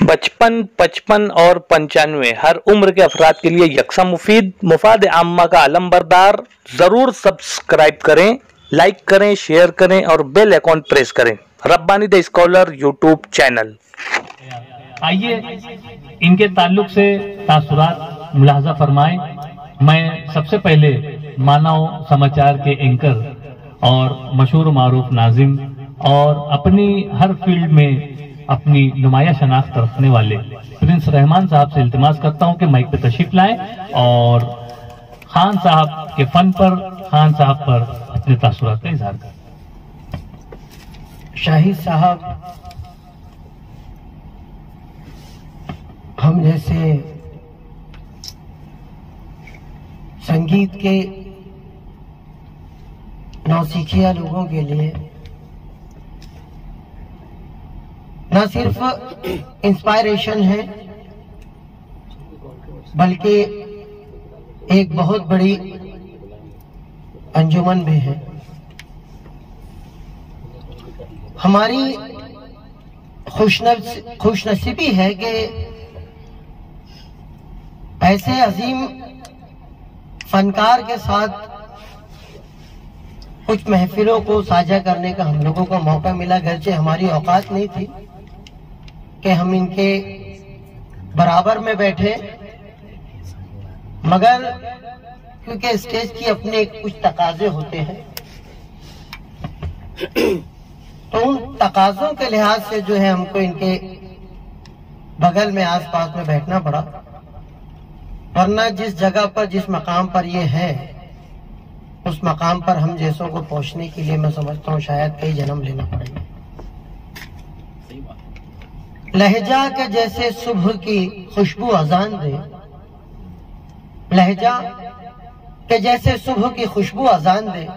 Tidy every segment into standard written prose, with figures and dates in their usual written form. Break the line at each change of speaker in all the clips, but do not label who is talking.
55, 55 और 95 हर उम्र के अफराद के लिए यकसा मुफीद मुफाद आम्मा का अलमबरदार। जरूर सब्सक्राइब करें, लाइक करें, शेयर करें और बेल आइकॉन प्रेस करें। Rabbani the scholar YouTube channel.
आइए इनके ताल्लुक से तासुरात मुलाहजा फरमाएं। मैं सबसे पहले मानव समाचार के एंकर और मशहूर मारूफ नाजिम और अपनी हर फील्ड में अपनी नुमाया शनाख्त रखने वाले प्रिंस रहमान साहब से इल्तिमास करता हूं कि माइक पे तशरीफ लाएं और खान साहब के फन पर, खान साहब पर अपने तासुरात का इजहार करें।
शाहिद साहब हम जैसे संगीत के नौसिखिया लोगों के लिए न सिर्फ इंस्पायरेशन है बल्कि एक बहुत बड़ी अंजुमन भी है। हमारी खुशनसीबी है कि ऐसे अजीम फनकार के साथ कुछ महफिलों को साझा करने का हम लोगों को मौका मिला। गर्चे हमारी औकात नहीं थी कि हम इनके बराबर में बैठे, मगर क्योंकि स्टेज की अपने कुछ तकाजे होते हैं तो उन तकाजों के लिहाज से जो है हमको इनके बगल में आसपास में बैठना पड़ा, वरना जिस जगह पर, जिस मकाम पर ये है, उस मकाम पर हम जैसों को पहुंचने के लिए मैं समझता हूँ शायद कई जन्म लेना पड़ेगा। लहजा के जैसे सुबह की खुशबू अजान दे, लहजा के जैसे सुबह की खुशबू अजान दे,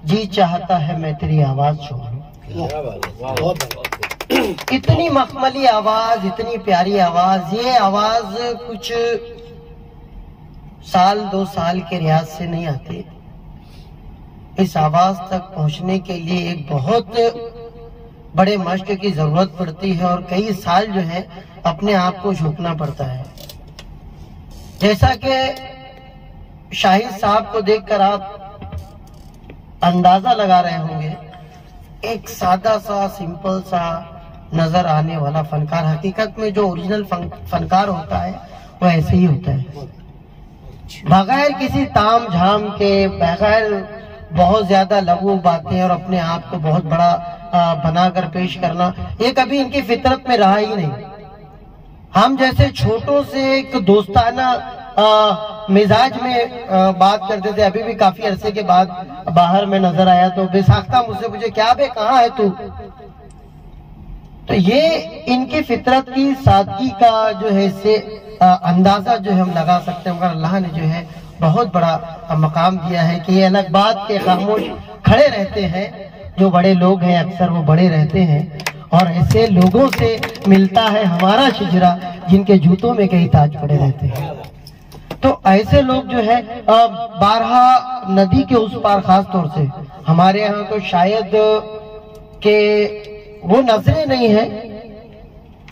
जी चाहता है मैं तेरी आवाज सुनूं। इतनी मखमली आवाज, इतनी प्यारी आवाज, ये आवाज कुछ साल 2 साल के रियाज से नहीं आती। इस आवाज तक पहुंचने के लिए एक बहुत बड़े मश्क की जरूरत पड़ती है और कई साल जो है अपने आप को झोंकना पड़ता है। जैसा कि शाहिद साहब को देखकर आप अंदाजा लगा रहे होंगे, एक सादा सा, सिंपल सा नजर आने वाला फनकार, हकीकत में जो ओरिजिनल फनकार होता है वो ऐसे ही होता है। बगैर किसी ताम झाम के, बगैर बहुत ज्यादा लघु बातें और अपने आप को बहुत बड़ा बनाकर पेश करना, ये कभी इनकी फितरत में रहा ही नहीं। हम जैसे छोटों से एक दोस्ताना मिजाज में बात करते थे। अभी भी काफी अरसे के बाद बाहर में नजर आया तो बेसाख्ता मुझसे पूछे, क्या बे कहाँ है तू? तो ये इनकी फितरत की सादगी का जो है इससे अंदाजा जो है हम लगा सकते हैं। मगर अल्लाह ने जो है बहुत बड़ा मकाम दिया है कि ये अलग बात के खामोश खड़े रहते हैं। जो बड़े लोग हैं अक्सर वो बड़े रहते हैं और ऐसे लोगों से मिलता है हमारा शिजरा, जिनके जूतों में कई ताज पड़े रहते हैं। तो ऐसे लोग जो है 12 नदी के उस पार, खास तौर से हमारे यहाँ तो शायद के वो नजरें नहीं है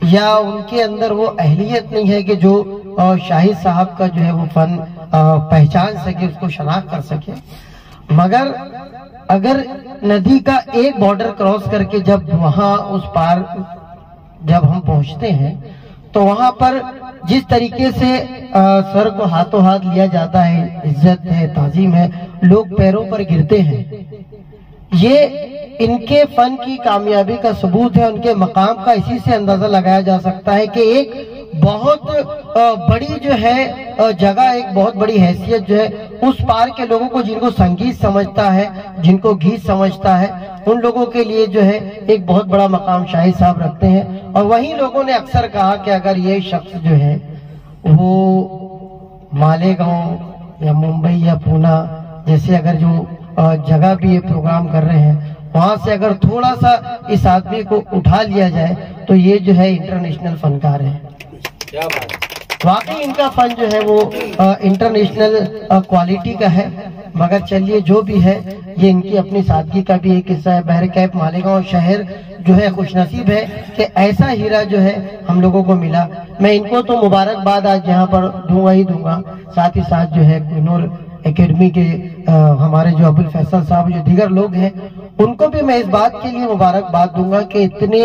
या उनके अंदर वो अहलियत नहीं है कि जो शाहिद साहब का जो है वो फन पहचान सके, उसको शनाख्त कर सके। मगर अगर नदी का एक बॉर्डर क्रॉस करके जब वहां उस पार जब हम पहुंचते हैं तो वहां पर जिस तरीके से सर को हाथों हाथ लिया जाता है, इज्जत है, ताजीम है, लोग पैरों पर गिरते हैं, ये इनके फन की कामयाबी का सबूत है। उनके मकाम का इसी से अंदाजा लगाया जा सकता है कि एक बहुत बड़ी जो है जगह, एक बहुत बड़ी हैसियत जो है उस पार के लोगों को, जिनको संगीत समझता है, जिनको गीत समझता है, उन लोगों के लिए जो है एक बहुत बड़ा मकाम शाहिद साहब रखते हैं। और वहीं लोगों ने अक्सर कहा कि अगर ये शख्स जो है वो मालेगांव या मुंबई या पूना जैसे अगर जो जगह भी ये प्रोग्राम कर रहे हैं, वहां से अगर थोड़ा सा इस आदमी को उठा लिया जाए तो ये जो है इंटरनेशनल फनकार है।
क्या बात,
वाकई इनका फन जो है वो इंटरनेशनल क्वालिटी का है। मगर चलिए जो भी है, ये इनकी अपनी सादगी का भी एक हिस्सा है। बहरकैफ मालेगांव शहर जो है खुशनसीब है कि ऐसा हीरा जो है हम लोगों को मिला। मैं इनको तो मुबारकबाद आज यहाँ पर दूंगा ही दूंगा, साथ ही साथ जो है कोहिनूर एकेडमी के हमारे जो अबुल फैसल साहब, जो दीगर लोग हैं, उनको भी मैं इस बात के लिए मुबारकबाद दूंगा कि इतने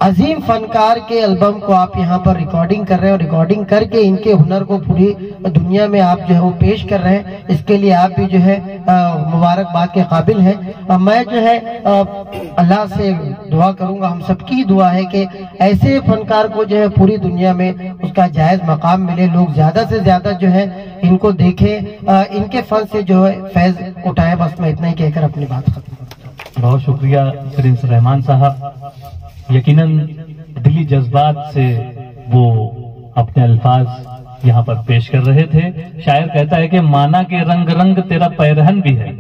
अजीम फनकार के एल्बम को आप यहाँ पर रिकॉर्डिंग कर रहे हैं और रिकॉर्डिंग करके इनके हुनर को पूरी दुनिया में आप जो है वो पेश कर रहे हैं। इसके लिए आप भी जो है मुबारकबाद के काबिल हैं। मैं जो है अल्लाह से दुआ करूंगा, हम सबकी दुआ है कि ऐसे फनकार को जो है पूरी दुनिया में उसका जायज मकाम मिले, लोग ज्यादा से ज्यादा जो है इनको देखें, इनके फन से जो है फैज उठाए। बस मैं इतना ही कहकर अपनी बात खत्म करता हूँ।
बहुत शुक्रिया प्रिंस रहमान साहब। यकीनन दिली जज्बात से वो अपने अल्फाज यहाँ पर पेश कर रहे थे। शायर कहता है कि माना के रंग रंग तेरा पैरहन भी है,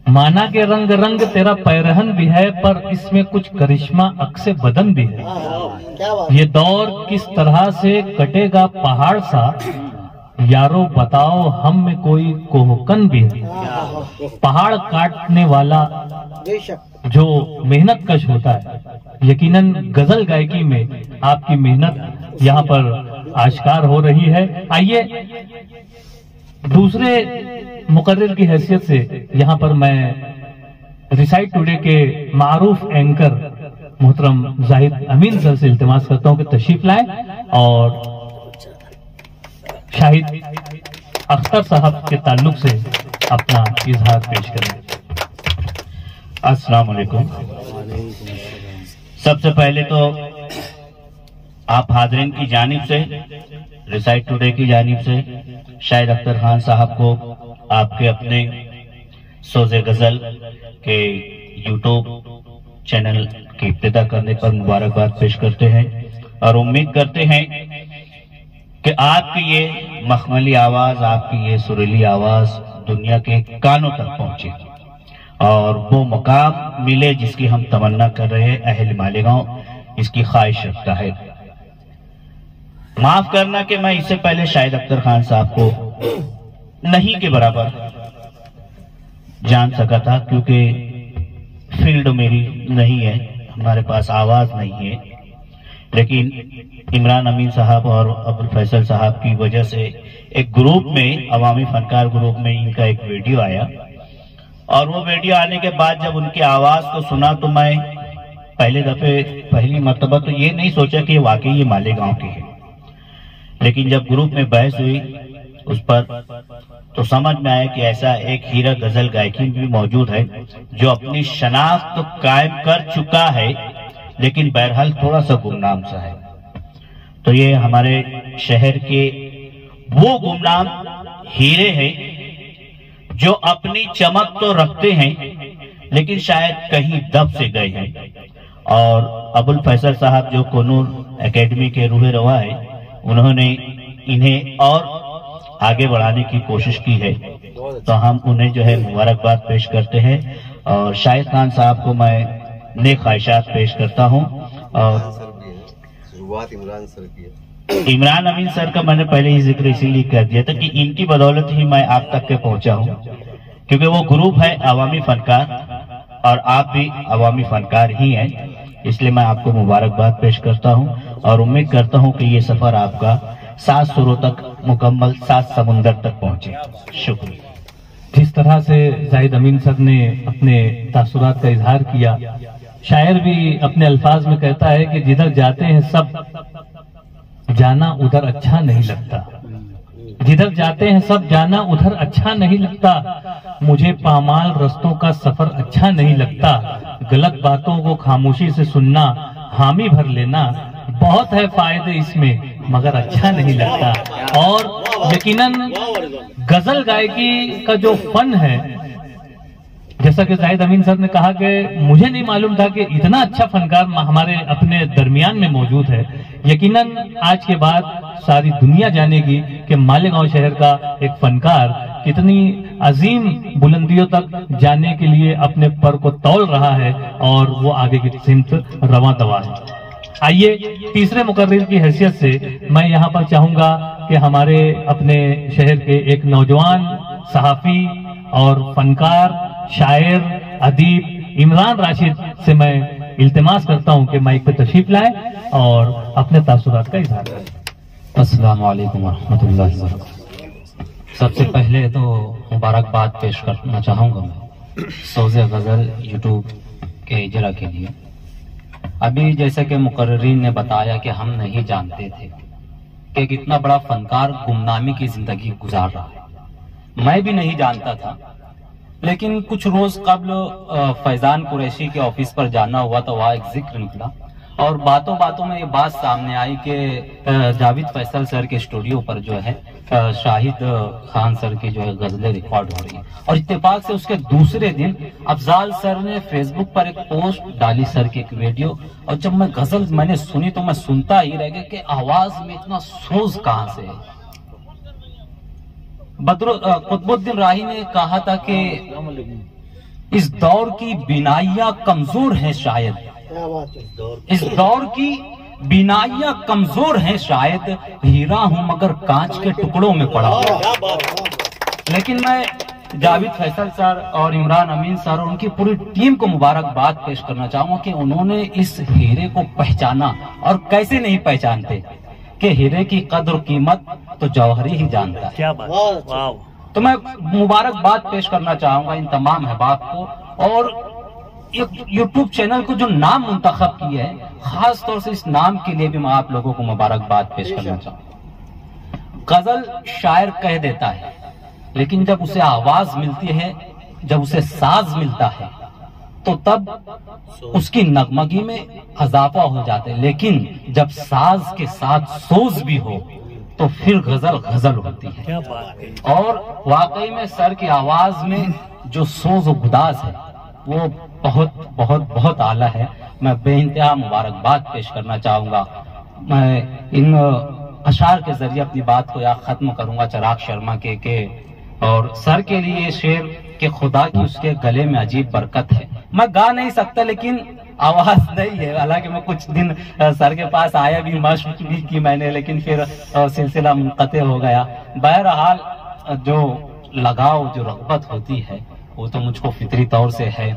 माना के रंग रंग तेरा पैरहन भी है, पर इसमें कुछ करिश्मा अक्से बदन भी है। ये दौर किस तरह से कटेगा पहाड़ सा, यारो बताओ हम में कोई कोहकन भी है। पहाड़ काटने वाला जो मेहनत कश होता है, यकीनन गजल गायकी में आपकी मेहनत यहाँ पर आश्कार हो रही है। आइए दूसरे मुकर्रिर की हैसियत से यहाँ पर मैं रिसाइट टुडे के मारूफ एंकर मोहतरम जाहिद अमीन सर से इल्तिमास करता हूँ कि तशरीफ लाएं और शाहिद अख्तर साहब के ताल्लुक से अपना इजहार पेश करें।
अस्सलाम वालेकुम। सबसे पहले तो आप हाज़रीन की जानिब से, रिसाइट टुडे की जानिब से शाहिद अख्तर खान साहब को आपके अपने सोज़े गजल के यूट्यूब चैनल की इब्तिदा करने पर मुबारकबाद पेश करते हैं और उम्मीद करते हैं कि आपकी ये मखमली आवाज, आपकी ये सुरीली आवाज दुनिया के कानों तक पहुंचे और वो मुकाम मिले जिसकी हम तमन्ना कर रहे हैं। अहल मालेगांव इसकी ख्वाहिश रखता है। माफ करना कि मैं इससे पहले शाहिद अख्तर खान साहब को नहीं के बराबर जान सका था, क्योंकि फील्ड मेरी नहीं है, हमारे पास आवाज नहीं है। लेकिन इमरान अमीन साहब और अबुल फैसल साहब की वजह से एक ग्रुप में, अवामी फनकार ग्रुप में इनका एक वीडियो आया और वो वीडियो आने के बाद जब उनकी आवाज को सुना तो मैं पहली मर्तबा तो ये नहीं सोचा कि वाकई ये मालेगांव के हैं। लेकिन जब ग्रुप में बहस हुई उस पर तो समझ में आया कि ऐसा एक हीरा गजल गायकी भी मौजूद है जो अपनी शनाख्त तो कायम कर चुका है, लेकिन बहरहाल थोड़ा सा गुमनाम सा है। तो ये हमारे शहर के वो गुमनाम हीरे हैं जो अपनी चमक तो रखते हैं लेकिन शायद कहीं दब से गए हैं। और अबुल फैसल साहब जो कोहिनूर एकेडमी के रूह रवा है, उन्होंने इन्हें और आगे बढ़ाने की कोशिश की है, तो हम उन्हें जो है मुबारकबाद पेश करते हैं। और शाहिद खान साहब को मैं नेक ख्वाहिशात पेश करता हूं। और
शुरुआत इमरान सर की है।
इमरान अमीन सर का मैंने पहले ही जिक्र इसीलिए कर दिया था कि इनकी बदौलत ही मैं आप तक के पहुंचा हूं, क्योंकि वो ग्रुप है अवामी फनकार और आप भी अवामी फनकार ही हैं। इसलिए मैं आपको मुबारकबाद पेश करता हूं और उम्मीद करता हूं कि ये सफर आपका 7 सुरों तक मुकम्मल 7 समुंदर तक पहुंचे। शुक्रिया।
जिस तरह से जाहिद अमीन सर ने अपने तासुरात का इजहार किया, शायर भी अपने अल्फाज में कहता है कि जिधर जाते हैं सब जाना उधर अच्छा नहीं लगता, जिधर जाते हैं सब जाना उधर अच्छा नहीं लगता, मुझे पामाल रस्तों का सफर अच्छा नहीं लगता, गलत बातों को खामोशी से सुनना, हामी भर लेना, बहुत है फायदे इसमें मगर अच्छा नहीं लगता। और यकीनन गजल गायकी का जो फन है, जैसा कि जाहिद अमीन सर ने कहा कि मुझे नहीं मालूम था कि इतना अच्छा फनकार हमारे अपने दरमियान में मौजूद है। यकीनन आज के बाद सारी दुनिया जानेगी कि मालेगांव शहर का एक फनकार कितनी अजीम बुलंदियों तक जाने के लिए अपने पर को तौल रहा है और वो आगे की सिमत रवां दवा है। आइए तीसरे मुकर्रिर की हैसियत से मैं यहाँ पर चाहूंगा कि हमारे अपने शहर के एक नौजवान सहाफी और फनकार, शायर, अदीब इमरान राशिद से मैं इल्तिमास करता हूं कि माइक पे तशरीफ लाएं और अपने तासुरात का इजहार करें।
अस्सलाम वालेकुम रहमतुल्लाहि व बरकातहू। सबसे पहले तो मुबारकबाद पेश करना चाहूंगा मैं सोज़े गजल यूट्यूब के इजरा के लिए। अभी जैसे कि मुकर्रिरीन ने बताया कि हम नहीं जानते थे कि कितना बड़ा फनकार गुमनामी की जिंदगी गुजार रहा है। मैं भी नहीं जानता था, लेकिन कुछ रोज कबल फैजान कुरैशी के ऑफिस पर जाना हुआ तो वहाँ एक जिक्र निकला और बातों बातों में ये बात सामने आई कि जावेद फैसल सर के स्टूडियो पर जो है शाहिद खान सर की जो है गजलें रिकॉर्ड हो रही है। और इत्तेफाक से उसके दूसरे दिन अफजाल सर ने फेसबुक पर एक पोस्ट डाली, सर की एक वीडियो। और जब मैं गजल मैंने सुनी तो मैं सुनता ही रह गया कि आवाज में इतना सोज कहां से है। कुतुबुद्दीन राही ने कहा था कि इस दौर की बिनाइयां कमजोर हैं शायद, इस दौर की बिनाइयां कमजोर हैं शायद, हीरा हूं मगर कांच के टुकड़ों में पड़ा हूं। लेकिन मैं जावेद फैसल सर और इमरान अमीन सर और उनकी पूरी टीम को मुबारकबाद पेश करना चाहूंगा कि उन्होंने इस हीरे को पहचाना। और कैसे नहीं पहचानते कि हीरे की कद्र कीमत तो जौहरी ही जानता है।
क्या बात, वाह।
तो मैं मुबारकबाद पेश करना चाहूंगा इन तमाम अहबाब को और यूट्यूब चैनल को जो नाम मुंतखब किया है, खास तौर से इस नाम के लिए भी मैं आप लोगों को मुबारकबाद पेश करना चाहूंगा। गजल शायर कह देता है, लेकिन जब उसे आवाज मिलती है, जब उसे साज मिलता है तो तब उसकी नगमगी में इजाफा हो जाता है। लेकिन जब साज के साथ सोज भी हो तो फिर गजल गजल होती है।
क्या बात है।
और वाकई में सर की आवाज में जो सोज और गुदाज है वो बहुत बहुत बहुत आला है। मैं बेइंतहा मुबारकबाद पेश करना चाहूंगा। मैं इन अशार के जरिए अपनी बात को यहाँ खत्म करूंगा चिराग शर्मा के और सर के लिए शेर के खुदा की उसके गले में अजीब बरकत है। मैं गा नहीं सकता, लेकिन आवाज नहीं है। हालांकि मैं कुछ दिन सर के पास आया भी, मशक भी की मैंने, लेकिन फिर सिलसिला मुनक़ते हो गया। बहरहाल जो लगाव, जो रग़बत होती है वो तो मुझको फितरी तौर से है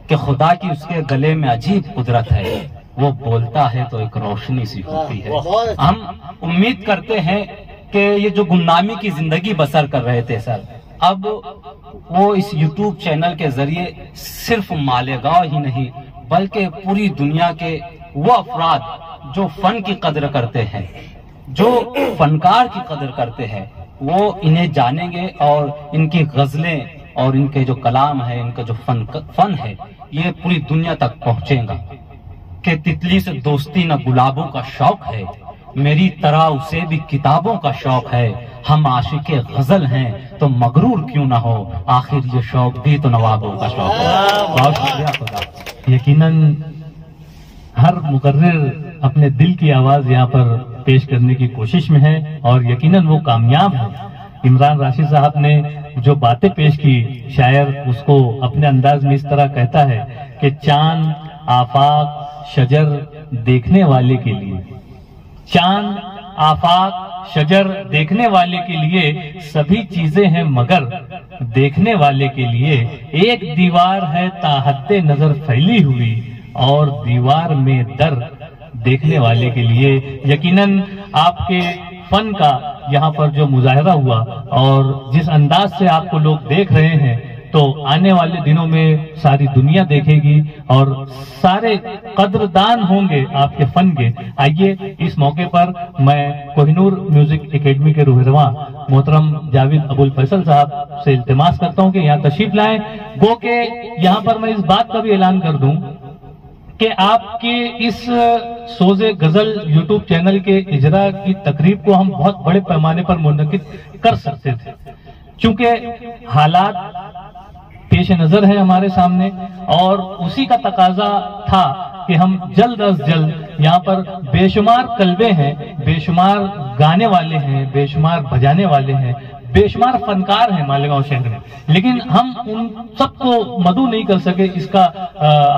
कि खुदा की उसके गले में अजीब कुदरत है। वो बोलता है तो एक रोशनी सी होती है। हम उम्मीद करते हैं कि ये जो गुमनामी की जिंदगी बसर कर रहे थे सर, अब वो इस यूट्यूब चैनल के जरिए सिर्फ मालेगांव ही नहीं बल्कि पूरी दुनिया के वो अफराद जो फन की कदर करते हैं, जो फनकार की कदर करते हैं, वो इन्हें जानेंगे और इनकी गजलें और इनके जो कलाम है, इनका जो फन है, ये पूरी दुनिया तक पहुंचेगा। कि तितली से दोस्ती न गुलाबों का शौक है, मेरी तरह उसे भी किताबों का शौक है। हम आशिके गजल हैं तो मगरूर क्यों ना हो, आखिर ये शौक भी तो नवाबों का शौक है। बहुत शुक्रिया खुदा।
यकीनन हर मुकर्रिर अपने दिल की आवाज यहाँ पर पेश करने की कोशिश में है और यकीनन वो कामयाब है। इमरान राशिद साहब ने जो बातें पेश की, शायर उसको अपने अंदाज में इस तरह कहता है कि चांद, आफाक, शजर देखने वाले के लिए, चांद, आफाक, शजर देखने वाले के लिए सभी चीजें हैं, मगर देखने वाले के लिए एक दीवार है ताहद्दे नजर फैली हुई और दीवार में दर देखने वाले के लिए। यकीनन आपके फन का यहाँ पर जो मुजाहरा हुआ और जिस अंदाज से आपको लोग देख रहे हैं, तो आने वाले दिनों में सारी दुनिया देखेगी और सारे कदरदान होंगे आपके फन के। आइए इस मौके पर मैं कोहिनूर म्यूजिक एकेडमी के रूहरवा मोहतरम जावेद अबुल फैसल साहब से इल्तिमास करता हूं कि यहाँ तशरीफ लाएं। गो के यहाँ पर मैं इस बात का भी ऐलान कर दूं कि आपके इस सोज़े गजल यूट्यूब चैनल के इजरा की तकरीब को हम बहुत बड़े पैमाने पर मुनक़िद कर सकते थे, क्योंकि हालात पेश नजर है हमारे सामने और उसी का तकाजा था कि हम जल्द अज जल्द यहाँ पर बेशुमार कल्बे हैं, बेशुमार गाने वाले हैं, बेशुमार बजाने वाले हैं, बेशुमार फनकार हैं मालेगांव शहर में, लेकिन हम उन सबको मदू नहीं कर सके। इसका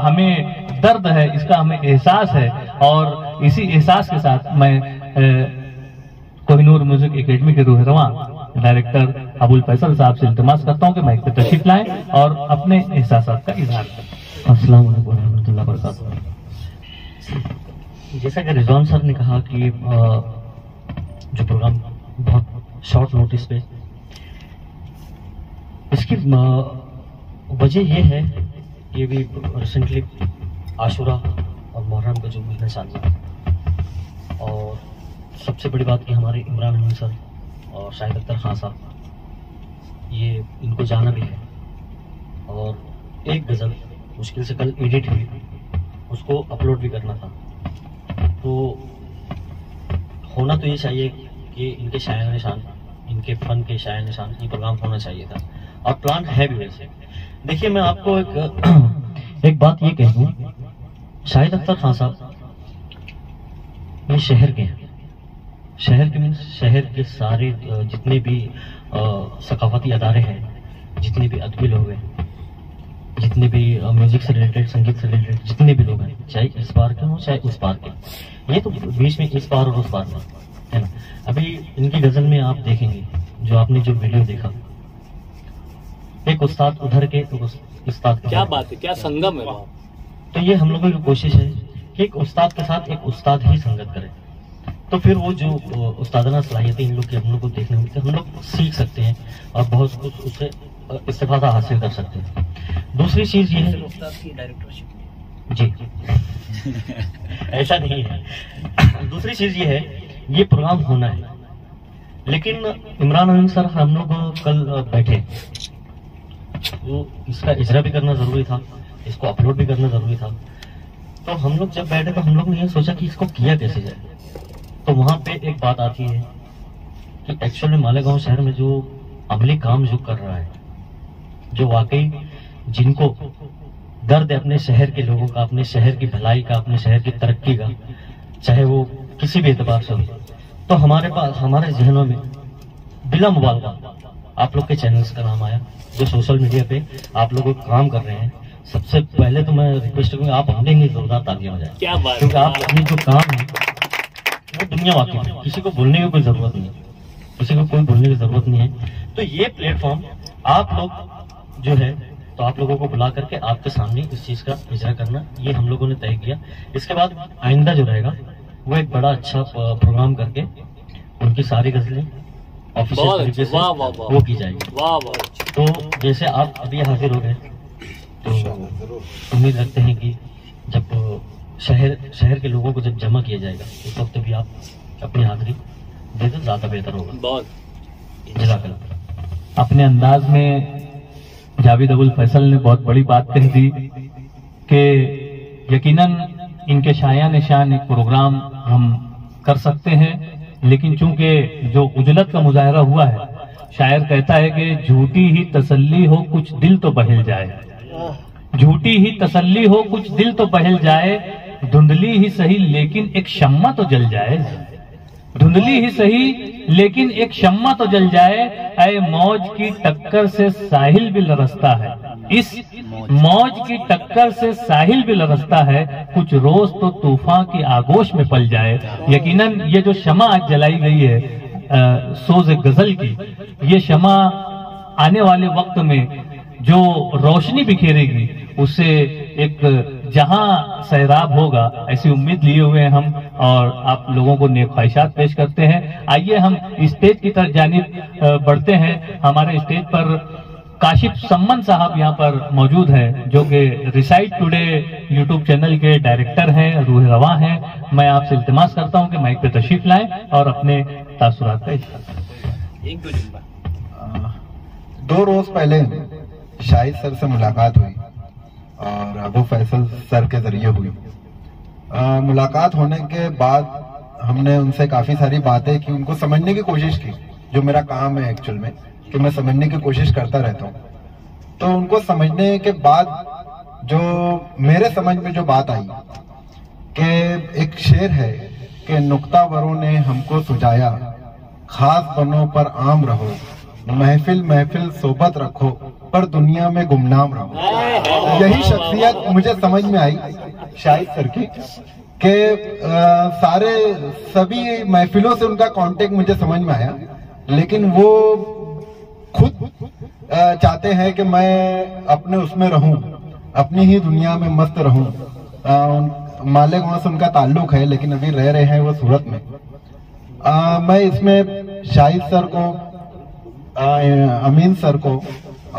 हमें दर्द है, इसका हमें एहसास है और इसी एहसास के साथ मैं कोहिनूर म्यूजिक एकेडमी के रूहरवा डायरेक्टर अबुल फैसल साहब से इल्तिमास करता हूँ कि माइक पे तशरीफ लाएं और अपने एहसासात का इजहार करें। अस्सलाम वालेकुम रहमतुल्लाहि व बरकातहू।
जैसा कि रिजवान सर ने कहा कि जो प्रोग्राम बहुत शॉर्ट नोटिस पे, इसकी वजह ये है, ये भी रिसेंटली आशुरा और मुहर्रम का जो महीना चल रहा है, और सबसे बड़ी बात कि हमारे इमरान हामिद सर और शाहिद अख्तर खान साहब, ये इनको जाना भी है, और एक गज़ल मुश्किल से कल एडिट हुई, उसको अपलोड भी करना था। तो होना तो ये चाहिए कि इनके शायर निशान, इनके फ़न के शायर निशान, ये प्रोग्राम होना चाहिए था, और प्लान है भी वैसे। देखिए, मैं आपको एक बात ये कह दूँ, शाहिद अख्तर खान साहब ये शहर के हैं, शहर के मीन्स शहर के सारे जितने भी सकाफती अदारे हैं, जितने भी अदबी लोग हैं, जितने भी म्यूजिक से रिलेटेड, संगीत से रिलेटेड जितने भी लोग हैं, चाहे इस बार के हों चाहे उस बार के, ये तो बीच में इस बार और उस बार में है ना। अभी इनकी गजल में आप देखेंगे, जो आपने जो वीडियो देखा, एक उस्ताद उधर के, एक उस्ताद के,
क्या बात है, क्या संगम है वहाँ।
तो ये हम लोगों की कोशिश है कि एक उस्ताद के साथ एक उस्ताद ही संगत करे, तो फिर वो जो उस्तादना सलाहियतें इन लोग की हम लोग को देखने मिलती है, हम लोग सीख सकते हैं और बहुत कुछ उससे इस्तेफादा हासिल कर सकते हैं। दूसरी चीज ये है जी ऐसा नहीं है। दूसरी चीज ये है, ये प्रोग्राम होना है, लेकिन इमरान हामिद सर हम लोग कल बैठे, वो इसका इजरा भी करना जरूरी था, इसको अपलोड भी करना जरूरी था। तो हम लोग जब बैठे तो हम लोग ने ये सोचा कि इसको किया कैसे जाए। तो वहां पे एक बात आती है कि एक्चुअल में मालेगांव शहर में जो अमली काम जो कर रहा है, जो वाकई जिनको दर्द है अपने शहर के लोगों का, अपने शहर की भलाई का, अपने शहर की तरक्की का, चाहे वो किसी भी एतबार से हो, तो हमारे पास, हमारे जहनों में बिला मुबालगा आप लोग के चैनल्स का नाम आया, जो सोशल मीडिया पे आप लोग काम कर रहे हैं। सबसे पहले तो मैं रिक्वेस्ट करूंगा, आप अपने लिए जोरदार तालियां हो जाए,
क्या बात,
क्योंकि आप अपनी जो काम है वो दुनिया वाकई है, किसी को बोलने की कोई जरूरत नहीं है, किसी को कोई बोलने की जरूरत नहीं है। तो ये प्लेटफॉर्म आप लोग जो है, तो आप लोगों को बुला करके आपके सामने इस चीज का इजरा करना, ये हम लोगों ने तय किया। इसके बाद आइंदा जो रहेगा वो एक बड़ा अच्छा प्रोग्राम करके उनकी सारी गजलें ऑफिशियल तरीके से वो की जाएगी। तो जैसे आप अभी हाजिर हो गए, तो उम्मीद रखते हैं कि जब शहर के लोगों को जब जमा किया जाएगा, उस वक्त भी आप अपनी हाजिरी दे तो ज्यादा बेहतर होगा।
बहुत
जज़ाकल्लाह।
अपने अंदाज में जावेद अबुल फैसल ने बहुत बड़ी बात कह दी कि यकीनन इनके शाया निशान एक प्रोग्राम हम कर सकते हैं, लेकिन चूंकि जो उजलत का मुजाहरा हुआ है, शायर कहता है कि झूठी ही तसल्ली हो कुछ दिल तो बहल जाए, झूठी ही तसल्ली हो कुछ दिल तो बहल जाए, धुंधली ही सही लेकिन एक शम्मा तो जल जाए, धुंधली ही सही लेकिन एक शम्मा तो जल जाए, ऐ मौज की टक्कर से साहिल भी लरसता है, इस मौज की टक्कर से साहिल भी लरसता है, कुछ रोज तो तूफान की आगोश में पल जाए। यकीनन ये जो शमा आज जलाई गई है सोज गजल की, ये शमा आने वाले वक्त में जो रोशनी बिखेरेगी, उससे एक जहां सैराब होगा, ऐसी उम्मीद लिए हुए हैं हम, और आप लोगों को नेक ख्वाहिशात पेश करते हैं। आइए हम स्टेज की तरफ जानिब बढ़ते हैं। हमारे स्टेज पर काशिफ सम्मन साहब यहाँ पर मौजूद हैं, जो कि रिसाइट टुडे यूट्यूब चैनल के डायरेक्टर हैं, रूह रवां हैं। मैं आपसे इल्तिमास करता हूँ कि माइक पे तशरीफ लाएं और अपने तासुरात का इज़हार करें।
2 रोज पहले शाहिद सर से मुलाकात हुई और अबू फैसल सर के जरिए हुई। मुलाकात होने के बाद हमने उनसे काफी सारी बातें की, उनको समझने की कोशिश की, जो मेरा काम है एक्चुअल में कि मैं समझने की कोशिश करता रहता हूँ। तो उनको समझने के बाद जो मेरे समझ में जो बात आई कि एक शेर है कि नुक्तावरों ने हमको सुझाया, खास बनो पर आम रहो, महफिल महफिल सोबत रखो, पर दुनिया में गुमनाम रहो। यही शख्सियत मुझे समझ में आई शाहिद सर की, कि सारे सभी महफिलों से उनका कांटेक्ट मुझे समझ में आया, लेकिन वो खुद चाहते हैं कि मैं अपने उसमें रहूं, अपनी ही दुनिया में मस्त रहूं। मालेगांव से उनका ताल्लुक है, लेकिन अभी रह रहे हैं वो सूरत में। मैं इसमें शाहिद सर को, अमीन सर को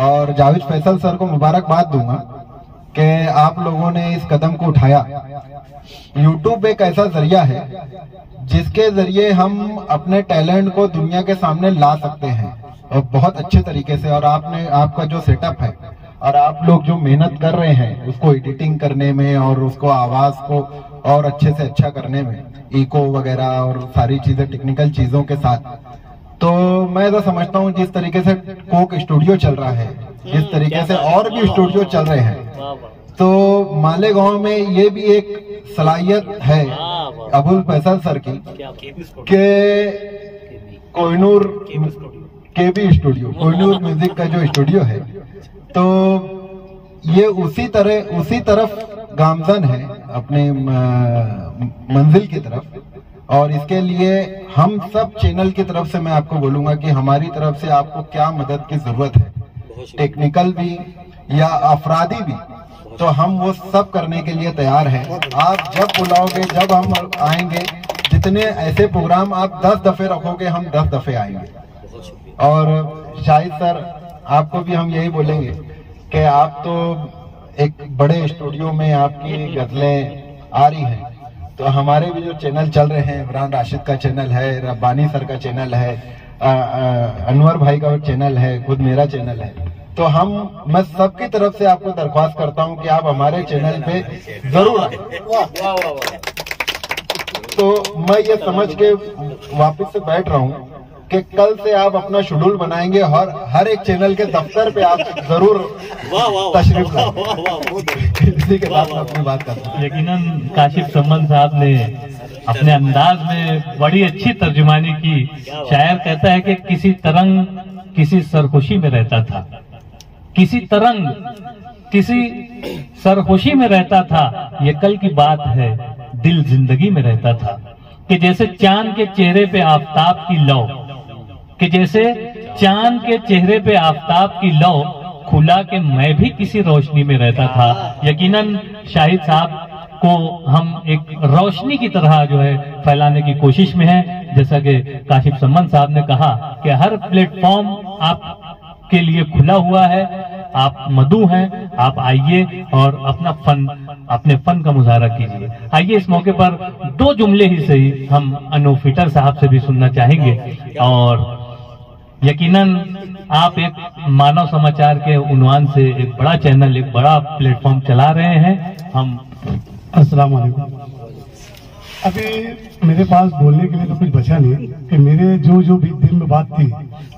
और जावेद फैसल सर को मुबारकबाद दूंगा कि आप लोगों ने इस कदम को उठाया। यूट्यूब एक ऐसा जरिया है जिसके जरिए हम अपने टैलेंट को दुनिया के सामने ला सकते हैं, और बहुत अच्छे तरीके से। और आपका जो सेटअप है और आप लोग जो मेहनत कर रहे हैं उसको एडिटिंग करने में और उसको आवाज को और अच्छे से अच्छा करने में, इको वगैरह और सारी चीजें टेक्निकल चीजों के साथ, तो मैं तो समझता हूँ जिस तरीके से कोक स्टूडियो चल रहा है, जिस तरीके से और भी स्टूडियो चल रहे हैं, तो मालेगांव में ये भी एक सलाहियत है अबुल फैसल सर की के कोहिनूर केबी स्टूडियो, कोहिनूर म्यूजिक का जो स्टूडियो है, तो ये उसी तरफ गामजन है अपने मंजिल की तरफ। और इसके लिए हम सब चैनल की तरफ से मैं आपको बोलूंगा कि हमारी तरफ से आपको क्या मदद की जरूरत है, टेक्निकल भी या अफराधी भी, तो हम वो सब करने के लिए तैयार हैं। आप जब बुलाओगे, जब हम आएंगे, जितने ऐसे प्रोग्राम आप 10 दफे रखोगे, हम 10 दफे आएंगे। और शाहिद सर, आपको भी हम यही बोलेंगे कि आप तो एक बड़े स्टूडियो में आपकी गजलें आ रही हैं, तो हमारे भी जो चैनल चल रहे हैं, इमरान राशिद का चैनल है, रब्बानी सर का चैनल है, अनवर भाई का चैनल है, खुद मेरा चैनल है, तो मैं सबकी तरफ से आपको दरख्वास्त करता हूं कि आप हमारे चैनल पे जरूर आए। तो मैं ये समझ के वापस से बैठ रहा हूं कि कल से आप अपना शेड्यूल बनाएंगे और हर एक चैनल के दफ्तर पे आप जरूर तशरीफ लाएंगे। इसी के साथ मैं अपनी बात करता हूँ।
यकीनन काशिफ सम्मन साहब ने अपने अंदाज में बड़ी अच्छी तर्जुमानी की। शायर कहता है कि किसी तरंग किसी सरखुशी में रहता था, किसी तरंग किसी सरखुशी में रहता था, ये कल की बात है, दिल जिंदगी में रहता था। कि जैसे चांद के चेहरे पे आफताब की लौ, कि जैसे चांद के चेहरे पे आफताब की लौ खुला के मैं भी किसी रोशनी में रहता था। यकीनन शाहिद साहब को हम एक रोशनी की तरह जो है फैलाने की कोशिश में है। जैसा कि काशिफ सम्मन साहब ने कहा कि हर प्लेटफॉर्म आपके लिए खुला हुआ है, आप मधु हैं, आप आइए और अपने फन का मुजाहरा कीजिए। आइए इस मौके पर 2 जुमले ही सही हम अनूप फिटर साहब से भी सुनना चाहेंगे। और यकीनन आप एक मानव समाचार के उन्वान से एक बड़ा चैनल, एक बड़ा प्लेटफॉर्म चला रहे हैं। हम
अस्सलाम वालेकुम। अभी मेरे पास बोलने के लिए तो कुछ बचा नहीं कि मेरे जो भी दिल में बात थी,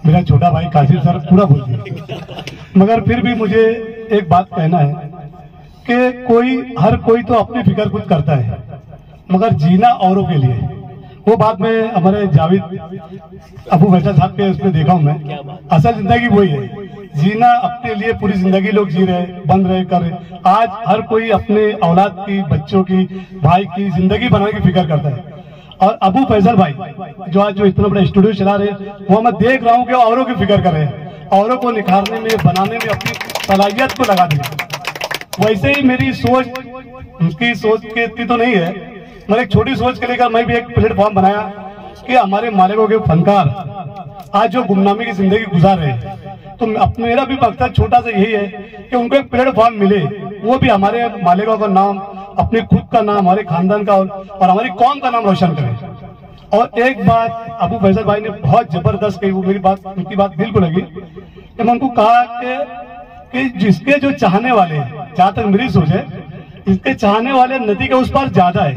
मेरा छोटा भाई काशिफ सर पूरा बोल दिया। मगर फिर भी मुझे एक बात कहना है कि हर कोई तो अपनी फिक्र खुद करता है, मगर जीना औरों के लिए, वो बात में हमारे जावेद अबू फैसल साहब के उसमें देखा हूं मैं। असल जिंदगी वही है, जीना अपने लिए पूरी जिंदगी लोग जी रहे, बन रहे, कर रहे। आज हर कोई अपने औलाद की, बच्चों की, भाई की जिंदगी बनाने की फिक्र करता है। और अबू फैसल भाई जो आज जो इतना बड़ा स्टूडियो चला रहे हैं, वो मैं देख रहा हूँ कि औरों की फिक्र कर रहे हैं, औरों को निखारने में, बनाने में अपनी सलाहियत को लगा दें। वैसे ही मेरी सोच, उनकी सोच की इतनी तो नहीं है, मैंने एक छोटी सोच के लेकर मैं भी एक प्लेटफॉर्म बनाया कि हमारे मालेगांव के फनकार आज जो गुमनामी की जिंदगी गुजार रहे हैं, तो मेरा भी मकसद छोटा सा यही है कि उनको एक प्लेटफॉर्म मिले, वो भी हमारे मालेगांव का नाम, अपने खुद का नाम, हमारे खानदान का और हमारी कौम का नाम रोशन करें। और एक बात अबू फैसल भाई ने बहुत जबरदस्त कही, वो मेरी बात, उनकी बात दिल को लगी कि मैं उनको कहा कि जिसके जो चाहने वाले हैं, जहां तक मेरी सोच है, इसके चाहने वाले नदी के उस पार ज्यादा है।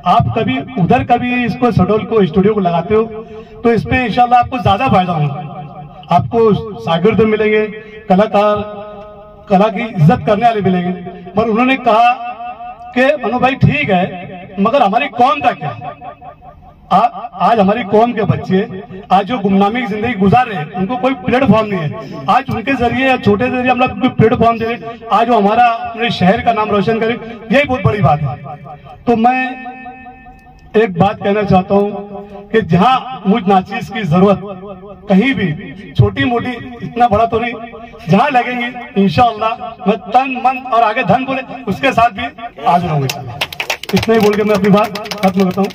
आप कभी उधर कभी इसको शेड्यूल को, स्टूडियो को लगाते हो तो इसमें इंशाल्लाह आपको ज्यादा फायदा होगा। आपको शागिर्द मिलेंगे, कलाकार, कला की इज्जत करने वाले मिलेंगे। पर उन्होंने कहा कि मनु भाई ठीक है, मगर हमारी कौम का क्या? आज हमारी कौम के बच्चे आज जो गुमनामी की जिंदगी गुजार रहे हैं, उनको कोई प्लेटफॉर्म नहीं है। आज उनके जरिए या छोटे जरिए हम लोग प्लेटफॉर्म दे रहे, आज वो हमारा अपने शहर का नाम रोशन करे, यही बहुत बड़ी बात है। तो मैं एक बात कहना चाहता हूँ कि जहाँ मुझ नाचीज की जरूरत कहीं भी छोटी मोटी, इतना बड़ा तो नहीं, जहाँ लगेंगे इंशाअल्लाह मैं तन मन और आगे धन बोले उसके साथ भी हाजिर होंगे। इतना ही बोल के मैं अपनी बात खत्म करता हूँ।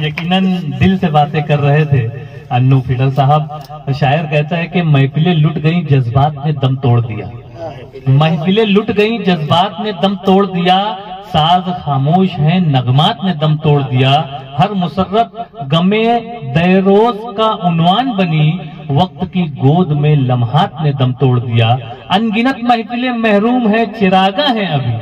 यकीनन दिल से बातें कर रहे थे अन्नू फिडल साहब। शायर कहता है कि महफिलें लुट गई, जज्बात ने दम तोड़ दिया। महफिलें लुट गई, जज्बात ने दम तोड़ दिया, साज खामोश है, नगमात ने दम तोड़ दिया। हर मुसर्रत गमे दैरोज का उन्वान बनी, वक्त की गोद में लम्हात ने दम तोड़ दिया। अनगिनत महफिलें महरूम है, चिरागा है अभी,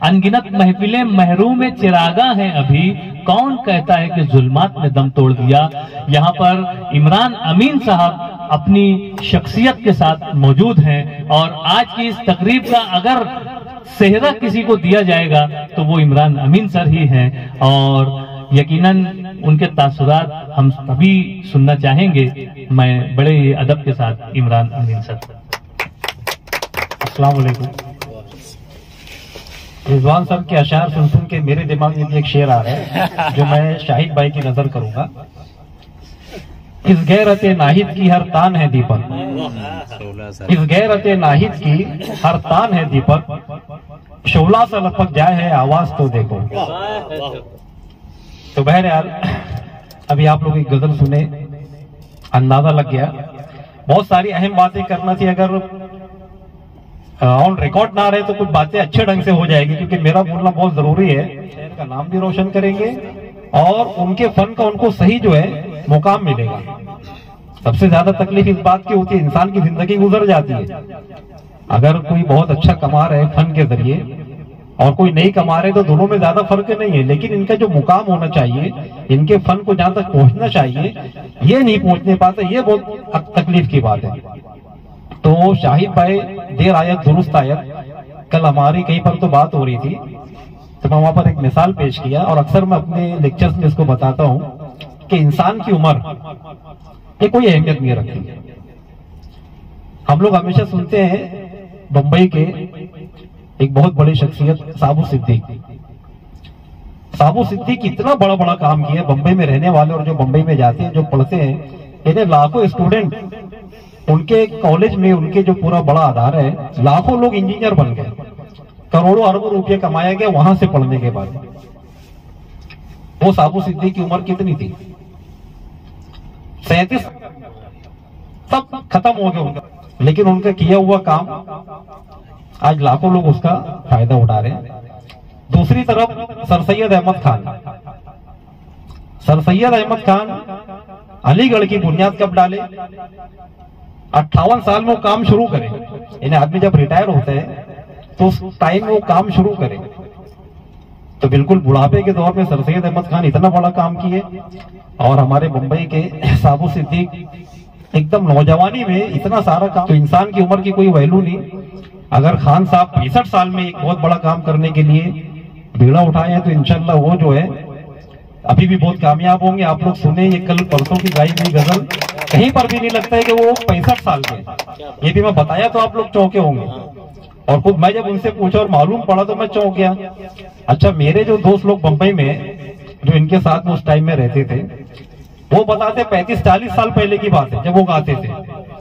अनगिनत महफिलें महरूम है, चिरागा है अभी, कौन कहता है कि जुल्मात ने दम तोड़ दिया। यहाँ पर इमरान अमीन साहब अपनी शख्सियत के साथ मौजूद हैं और आज की इस तकरीब का अगर सेहरा किसी को दिया जाएगा तो वो इमरान अमीन सर ही हैं और यकीनन उनके तासुरात हम सभी सुनना चाहेंगे। मैं बड़े ही अदब के साथ इमरान अमीन सर।
अस्सलाम वालेकुम। रिजवान साहब के अशार सुन सुन के मेरे दिमाग में एक शेर आ रहा है जो मैं शाहिद भाई की नजर करूंगा। इस गैरत नाहिद की हर तान है दीपक, इस गैरत नाहिद की हर तान है दीपक, शोला सा लपक जाए है आवाज तो देखो। तो बहरहाल अभी आप लोग एक गजल सुने, अंदाजा लग गया। बहुत सारी अहम बातें करना थी, अगर ऑन रिकॉर्ड ना रहे तो कुछ बातें अच्छे ढंग से हो जाएगी, क्योंकि मेरा बोलना बहुत जरूरी है। शहर का नाम भी रोशन करेंगे और उनके फन का उनको सही जो है मुकाम मिलेगा। सबसे ज्यादा तकलीफ इस बात की होती है, इंसान की जिंदगी गुजर जाती है। अगर कोई बहुत अच्छा कमा रहे फन के जरिए और कोई नहीं कमा रहे तो दोनों में ज्यादा फर्क नहीं है, लेकिन इनका जो मुकाम होना चाहिए, इनके फन को जहां तक पहुंचना चाहिए, ये नहीं पहुंचने पाते, ये बहुत तकलीफ की बात है। तो शाहिद भाई देर आयत दुरुस्त आयत, कल हमारी कहीं पर तो बात हो रही थी तो मैं वहां पर एक मिसाल पेश किया और अक्सर मैं अपने लेक्चर्स में इसको बताता हूँ कि इंसान की उम्र ये कोई अहमियत नहीं रखती। हम लोग हमेशा सुनते हैं बंबई के एक बहुत बड़ी शख्सियत साबू सिद्दीक। साबू सिद्दीक इतना बड़ा बड़ा काम किया बंबई में रहने वाले, और जो बंबई में जाते हैं, जो पढ़ते हैं, इन्हें लाखों स्टूडेंट उनके कॉलेज में, उनके जो पूरा बड़ा आधार है, लाखों लोग इंजीनियर बन गए, करोड़ों अरबों रुपये कमाया गया वहां से पढ़ने के बाद। वो साबू सिद्दीक की उम्र कितनी थी? 37। सब खत्म हो गया उनका, लेकिन उनका किया हुआ काम आज लाखों लोग उसका फायदा उठा रहे हैं। दूसरी तरफ सर सैयद अहमद खान, सर सैयद अहमद खान अलीगढ़ की बुनियाद कब डाले? 58 साल में वो काम शुरू करे। यानी आदमी जब रिटायर होते हैं तो उस टाइम में वो काम शुरू करे, तो बिल्कुल बुढ़ापे के दौर में सर सैयद अहमद खान इतना बड़ा काम किए। और हमारे मुंबई के साबू सिद्दीक एकदम नौजवानी में इतना सारा काम। तो इंसान की उम्र की कोई वैल्यू नहीं। अगर खान साहब 65 साल में एक बहुत बड़ा काम करने के लिए बीड़ा उठाए हैं तो इंशाल्लाह वो जो है अभी भी बहुत कामयाब होंगे। आप लोग सुने ये कल परसों की गाई हुई गजल, कहीं पर भी नहीं लगता है कि वो 65 साल के। ये भी मैं बताया तो आप लोग चौंके होंगे, और खुद मैं जब उनसे पूछा और मालूम पड़ा तो मैं चौंक गया। अच्छा, मेरे जो दोस्त लोग बंबई में जो इनके साथ में उस टाइम में रहते थे, वो बताते 35-40 साल पहले की बात है जब वो गाते थे,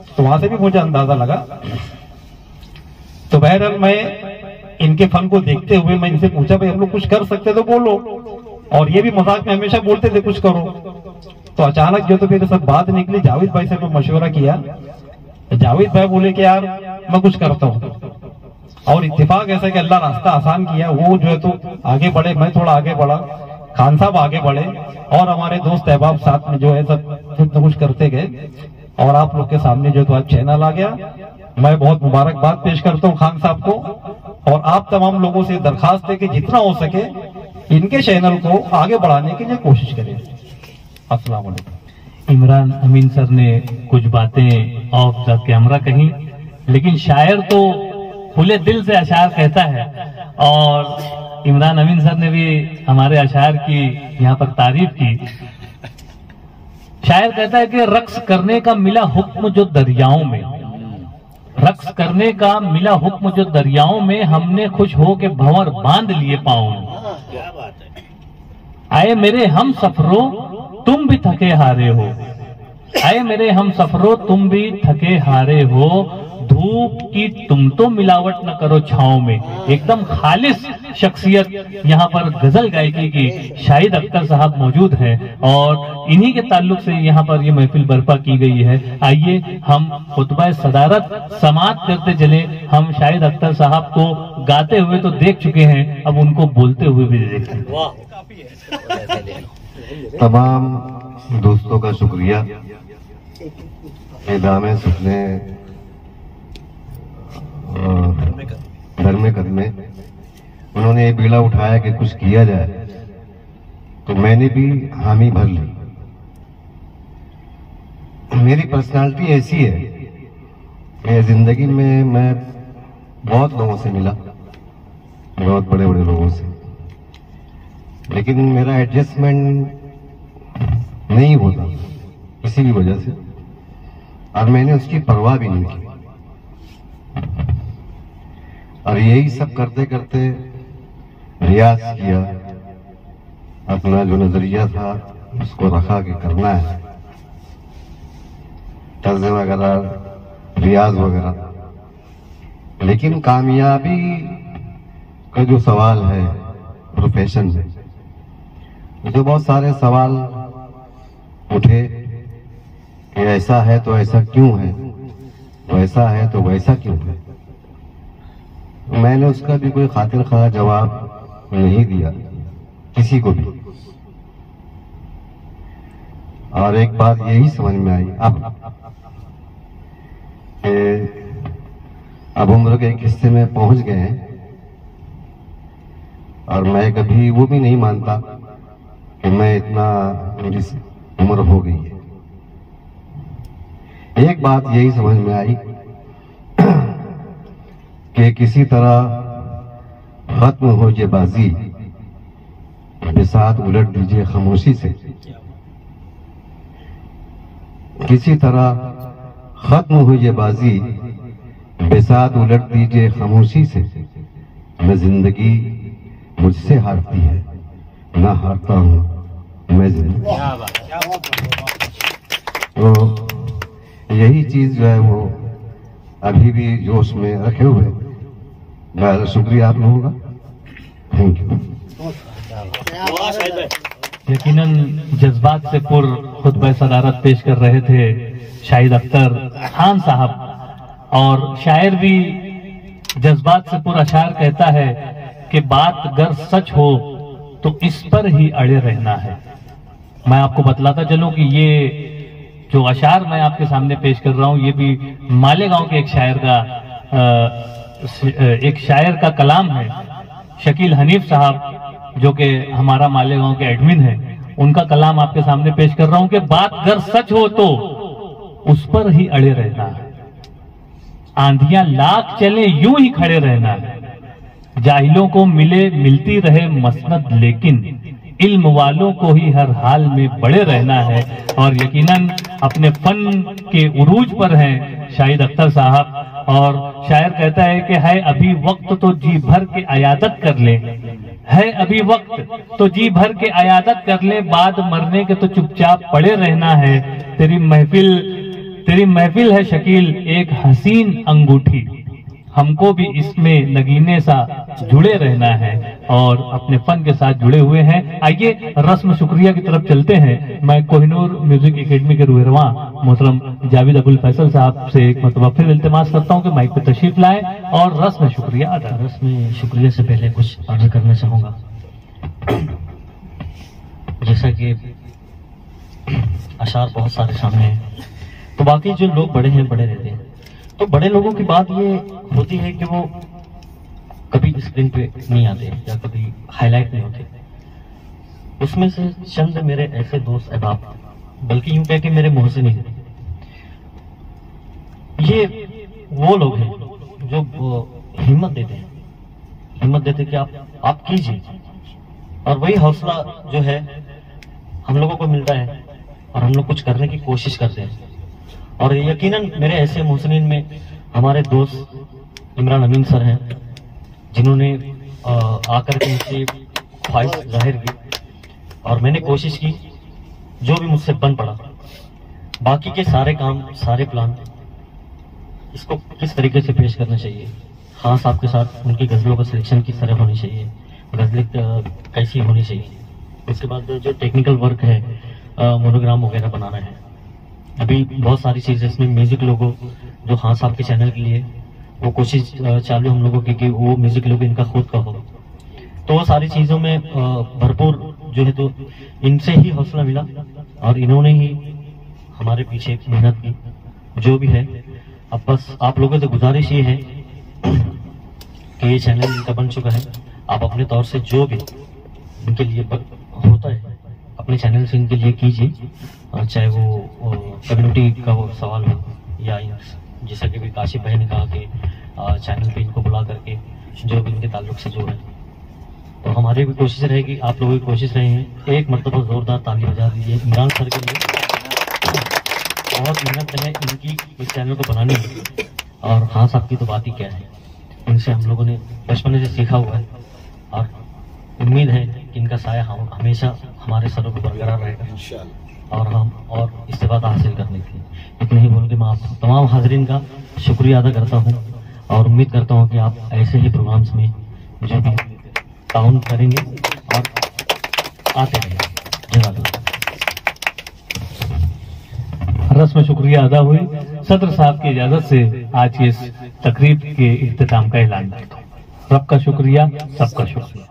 तो वहां से भी मुझे अंदाजा लगा। तो बहरहाल मैं इनके फन को देखते हुए मैं इनसे पूछा, भाई हम लोग कुछ कर सकते तो बोलो, और ये भी मजाक में हमेशा बोलते थे कुछ करो। तो अचानक जो तो मेरे साथ बात निकली, जावेद भाई से मैं मशवरा किया। जावेद भाई बोले कि यार मैं कुछ करता हूँ, और इत्तेफाक ऐसा कि अल्लाह रास्ता आसान किया। वो जो है तो आगे बढ़े, मैं थोड़ा आगे बढ़ा, खान साहब आगे बढ़े, और हमारे दोस्त अहबाब साथ में जो है सब कुछ न कुछ करते गए, और आप लोग के सामने जो तो आज चैनल आ गया। मैं बहुत मुबारकबाद पेश करता हूँ खान साहब को, और आप तमाम लोगों से दरखास्त है कि जितना हो सके इनके चैनल को आगे बढ़ाने के लिए कोशिश करें। अस्सलाम वालेकुम।
इमरान अमीन सर ने कुछ बातें ऑफ द कैमरा कही, लेकिन शायर तो खुले दिल से अशार कहता है, और इमरान अमीन सर ने भी हमारे अशार की यहाँ पर तारीफ की। शायर कहता है कि रक्स करने का मिला हुक्म जो दरियाओं में, रक्स करने का मिला हुक्म जो दरियाओं में, हमने खुश हो के भंवर बांध लिए पाँव में। आए मेरे हम सफरों तुम भी थके हारे हो, ऐ मेरे हम सफरों तुम भी थके हारे हो, धूप की तुम तो मिलावट न करो छाओं में। एकदम खालिस शख्सियत यहाँ पर गजल गायकी की शाहिद अख्तर साहब मौजूद हैं और इन्हीं के ताल्लुक से यहाँ पर ये महफिल बर्पा की गई है। आइए हम खुतबा सदारत समाअत करते चले। हम शाहिद अख्तर साहब को गाते हुए तो देख चुके हैं, अब उनको बोलते हुए भी देखें।
तमाम दोस्तों का शुक्रिया, दामे सुखने घर में कदमे उन्होंने ये बीड़ा उठाया कि कुछ किया जाए, तो मैंने भी हामी भर ली। मेरी पर्सनालिटी ऐसी है कि जिंदगी में मैं बहुत लोगों से मिला, बहुत बड़े बड़े लोगों से, लेकिन मेरा एडजस्टमेंट नहीं होता किसी भी वजह से, और मैंने उसकी परवाह भी नहीं की। और यही सब करते करते रियाज किया, अपना जो नजरिया था उसको रखा कि करना है, तर्ज वगैरह रियाज वगैरह। लेकिन कामयाबी का जो सवाल है प्रोफेशन में, मुझे बहुत सारे सवाल उठे कि ऐसा है तो ऐसा क्यों है, वैसा है तो वैसा क्यों है। मैंने उसका भी कोई खातिर खा जवाब नहीं दिया किसी को भी। और एक बात यही समझ में आई अब उम्र के एक हिस्से में पहुंच गए हैं, और मैं कभी वो भी नहीं मानता कि मैं इतना मेरी उम्र हो गई है। एक बात यही समझ में आई कि किसी तरह खत्म हो ये बाजी, बिसात उलट दीजिए खामोशी से। किसी तरह खत्म हो ये बाजी, बिसात उलट दीजिए खामोशी से। मैं जिंदगी मुझसे हारती है, ना हारता हूं मैं जिंदगी। तो यही चीज जो है वो अभी भी जोश में रखे हुए। बहुत शुक्रिया आप लोगों का, थैंक यू।
यकीनन जज्बात से पुर खुतबा सदारत पेश कर रहे थे शाहिद अख्तर खान साहब, और शायर भी जज्बात से पुर अशार कहता है कि बात अगर सच हो तो इस पर ही अड़े रहना है। मैं आपको बतलाता चलूं कि ये जो अशार मैं आपके सामने पेश कर रहा हूं, ये भी मालेगांव के एक शायर का कलाम है। शकील हनीफ साहब जो कि हमारा मालेगांव के एडमिन है, उनका कलाम आपके सामने पेश कर रहा हूं कि बात अगर सच हो तो उस पर ही अड़े रहना है। आंधियां लाख चले यूं ही खड़े रहना है। जाहिलों को मिले मिलती रहे मसनद, लेकिन इल्म वालों को ही हर हाल में बड़े रहना है। और यकीनन अपने फन के उरूज पर हैं शाहिद अख्तर साहब, और शायर कहता है कि है अभी वक्त तो जी भर के अयादत कर ले, है अभी वक्त तो जी भर के अयादत कर ले, बाद मरने के तो चुपचाप पड़े रहना है। तेरी महफिल है शकील एक हसीन अंगूठी, हमको भी इसमें नगीने सा जुड़े रहना है, और अपने फन के साथ जुड़े हुए हैं। आइए रस्म शुक्रिया की तरफ चलते हैं। मैं कोहिनूर म्यूजिक एकेडमी के रुहरवा मोहतरम जावेद अबुल फैसल साहब से एक मरतबा फिर इल्तिमास करता हूं कि माइक पे तशरीफ लाएं और रस्म शुक्रिया अदा।
रस्म शुक्रिया से पहले कुछ अर्ज करना चाहूंगा। जैसा कि अशार बहुत सारे सामने हैं, तो बाकी जो लोग बड़े हैं बड़े रहते हैं, तो बड़े लोगों की बात ये होती है कि वो कभी स्क्रीन पे नहीं आते या कभी हाईलाइट नहीं होते। उसमें से चंद मेरे ऐसे दोस्त अहबाब, बल्कि यूं कह के मेरे मोहसिन हैं, ये वो लोग हैं जो हिम्मत देते कि आप कीजिए, और वही हौसला जो है हम लोगों को मिलता है और हम लोग कुछ करने की कोशिश करते हैं। और यकीनन मेरे ऐसे मोहसिन में हमारे दोस्त इमरान अमीन सर हैं, जिन्होंने आकर के मुझसे ख्वाहिश जाहिर की, और मैंने कोशिश की जो भी मुझसे बन पड़ा, बाकी के सारे काम, सारे प्लान, इसको किस तरीके से पेश करना चाहिए, खान साहब के साथ उनकी गज़लों का सिलेक्शन किस तरह होनी चाहिए, गज़लें कैसी होनी चाहिए, उसके बाद जो टेक्निकल वर्क है, मोनोग्राम वगैरह बनाना है, अभी बहुत सारी चीज़ें इसमें म्यूजिक लोगो जो खान साहब के चैनल के लिए वो कोशिश चालू हम लोगों की कि वो म्यूजिक लोगो इनका खुद का हो, तो वो सारी चीज़ों में भरपूर जो है तो इनसे ही हौसला मिला और इन्होंने ही हमारे पीछे मेहनत की जो भी है। अब बस आप लोगों से गुजारिश ये है कि ये चैनल इनका बन चुका है, आप अपने तौर से जो भी इनके लिए होता है अपने चैनल से इनके लिए कीजिए, चाहे वो कम्युनिटी का वो सवाल हो या जैसा कि भी काशिफ भाई ने कहा कि चैनल पे इनको बुला करके जो भी इनके ताल्लुक से जो है, तो हमारी भी कोशिश रहेगी, आप लोगों की कोशिश रहेगी। एक मरतबा जोरदार ताली बजा दीजिए इमरान सर के लिए, बहुत मेहनत है इनकी इस चैनल को बनाने में, और हाँ साहब की तो बात ही क्या है, इनसे हम लोगों ने बचपन से सीखा हुआ है और उम्मीद है कि इनका साया हम हमेशा हमारे सरों पर बरकरार रहेगा और हम और इस्तेफादा हासिल करने के लिए। इतना ही बोल के मैं आप तमाम हाजरीन का शुक्रिया अदा करता हूँ और उम्मीद करता हूँ कि आप ऐसे ही प्रोग्राम्स में जो भी ताउन करेंगे और आते रहेंगे। जज़ाकल्लाह।
रस्म शुक्रिया अदा हुई। सदर साहब की इजाजत से आज की इस तकरीब के इख्तिताम का ऐलान करता हूँ। रब का शुक्रिया, सबका शुक्रिया।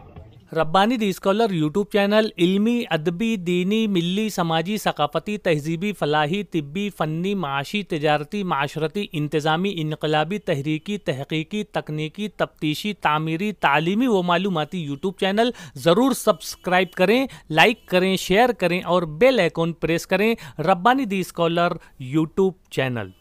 रब्बानी दी स्कॉलर यूट्यूब चैनल इल्मी, अदबी, दीनी, मिली, समाजी, सकाफती, तहजीबी, फलाही, तिब्बी, फ़न्नी, माशी, तिजारती, माशरती, इंतज़ामी, इनकलाबी, तहरीकी, तहकीकी, तकनीकी, तफ्तीशी, तामीरी, तालीमी व मालूमाती यूट्यूब चैनल ज़रूर सब्सक्राइब करें, लाइक करें, शेयर करें और बेल आइकॉन प्रेस करें। रब्बानी दी स्कॉलर यूट्यूब चैनल।